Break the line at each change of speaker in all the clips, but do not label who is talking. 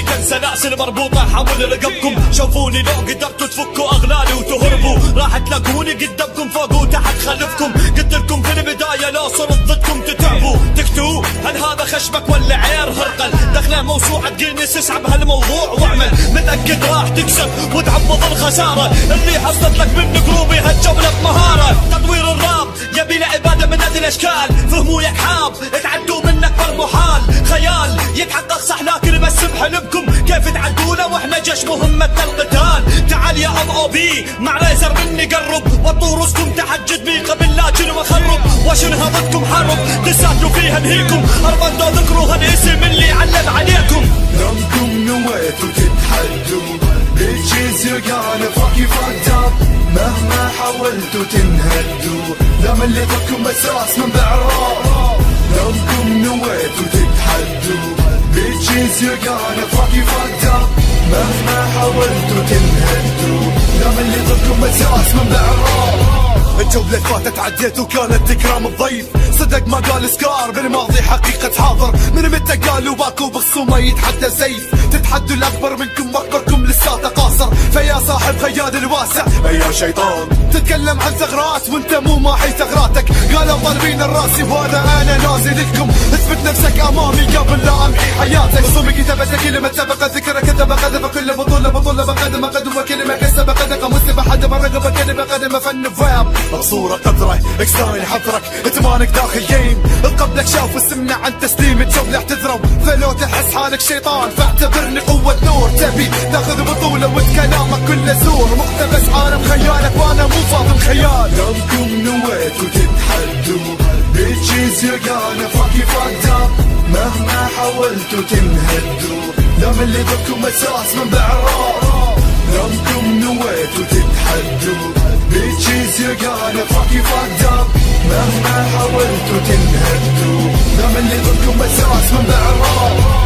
شفتوني كان سلاسل مربوطة حول رقبكم، شوفوني لو قدرتوا تفكوا اغلالي وتهربوا راح تلاقوني قدامكم فوق وتحت خلفكم. قلت لكم في البداية لو صرت ضدكم تتعبوا تكتوا هل هذا خشبك ولا عير هرقل، دخله موسوعة جينيس اسحب هالموضوع واعمل متأكد راح تكسب وتعوض الخسارة اللي حصلت لك من قلوبي هالجولة بمهارة. تطوير الراب يبي له عبادة من هذه الاشكال، فهموا يا حاب تعدوا من اكبر محال، خيال يتحقق صح لكن بس بحلمكم كيف تعدونا واحنا جيش مهمتنا القتال. تعال يا ام او بي مع ريزر مني قرب وطوا رؤوسكم تحت جدبي قبل لا اجن واخرب واشنها ضدكم حرب تساعدوا فيها انهيكم اربندوا ذكروا هالاسم اللي علم عليكم.
يومكم نويتوا تتحدوا bitches you're gonna fuck you fucked up مهما حاولتوا تنهدوا لا مليتكم اساس من بعراب. يومكم نويتوا تتحدوا bitches you're gonna fuck you fucked up مهما حاولتوا تنهدوا لا مليتكم اساس من بعراب. الجولة فاتت عديت وكانت تكرام الضيف صدق ما قال سكار بالماضي حقيقة حاضر من متى قالوا باكو بخصومه يتحدى سيف تتحدوا الأكبر منكم وأكبركم لساته قاصر فيا صاحب خيال الواسع يا شيطان تتكلم عن ثغرات وانت مو ماحي ثغراتك قالوا ضاربين الراسي وهذا أنا نازل لكم اثبت نفسك أمامي قبل لا أمحي حياتك رسومي كتابتك كلمة سبق ذكرك كتب قدم كل بطولة بقدم قدم كلمة كسب قدم مسلم حدم رقبة كلمة قدم فن فاب مقصورة قدره اكساري حضرك اتمانك داخل جيم قبلك شاف السمنة عن تسليم الجولة اعتذروا فلو تحس حالك شيطان فاعتبرني قوة نور تبي تاخذ بطولة وكلامك كله زور مقتبس عالم خيالك وانا مو فاضي خيال. يومكم نويتوا تتحدوا bitches you're gonna fuck you fucked up مهما حاولتوا تنهدوا لا مليتكم اساس من بعراب. يومكم نويتوا تتحدوا bitches you're gonna fuck you fucked up مهما حاولتوا تنهدوا لا مليتكم اساس من بعراب.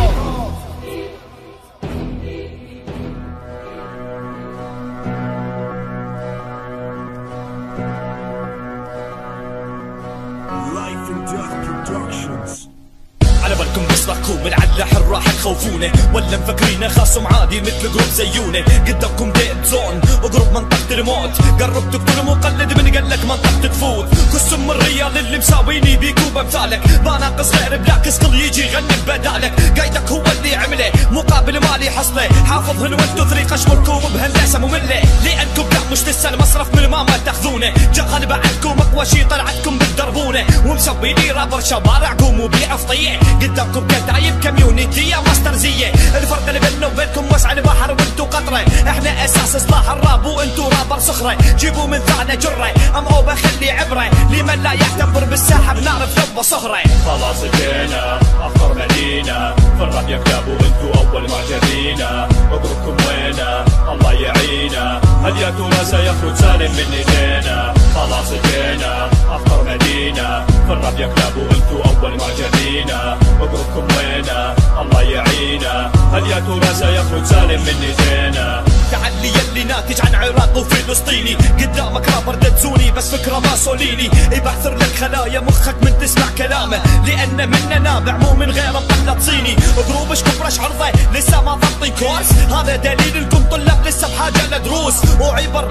على بالكم بصرخكم العلاح راح تخوفونه ولا مفكرينه خاصم عادي مثل جروب زيونه قدامكم ديد زون وقرب منطقة الموت قرب تقتل مقلد من قالك منطقة تفوت كسم الريال اللي مساويني بيك وبمثالك بناقص غير بلاكس كل يجي يغني بدالك قايدك هو اللي عمله مقابل مالي حصله حافظ هن وانتو ثريق اشمركم بهندسه ممله لانكم لا مش لسه المصرف من ما تاخذونه جغل بعدكم اقوى شي طلعتكم بالدربونه ومسويني رابر شوارعكم وبيع فطيه قدامكم كتايب كميونيتي يا ماسترزيه الفرق اللي بيننا وبينكم وسع البحر وانتو قطره احنا اساس اصلاح الراب وانتو رابر صخره جيبوا من ثانى جره ام او بخلي عبره لمن لا يعتبر بالساحه بنعرف لبه صهره.
خلاص جينا اخطر مدينه في الراب يكتبوا انتو اول معجبينا اضربكم وينا الله يعينا هل يا ترى سيخرج سالم من ايدينا. خلاص جينا اخطر مدينه في الراب يكتبوا انتو اول معجبينا اضربكم وينا الله يعينا هل يا ترى سيخرج سالم من ايدينا.
تعلي يلي ناتج عن عراق وفلسطيني قدامك رابر دتزوني بس فكره ماسوليني يبعثر لك خلايا مخك من تسمع كلامه لان منا نابع مو من غيره مقلد صيني قروبش كبرش عرضه لسه ما ضبطي كورس هذا دليل انكم طلاب لسه بحاجه لدروس وعبر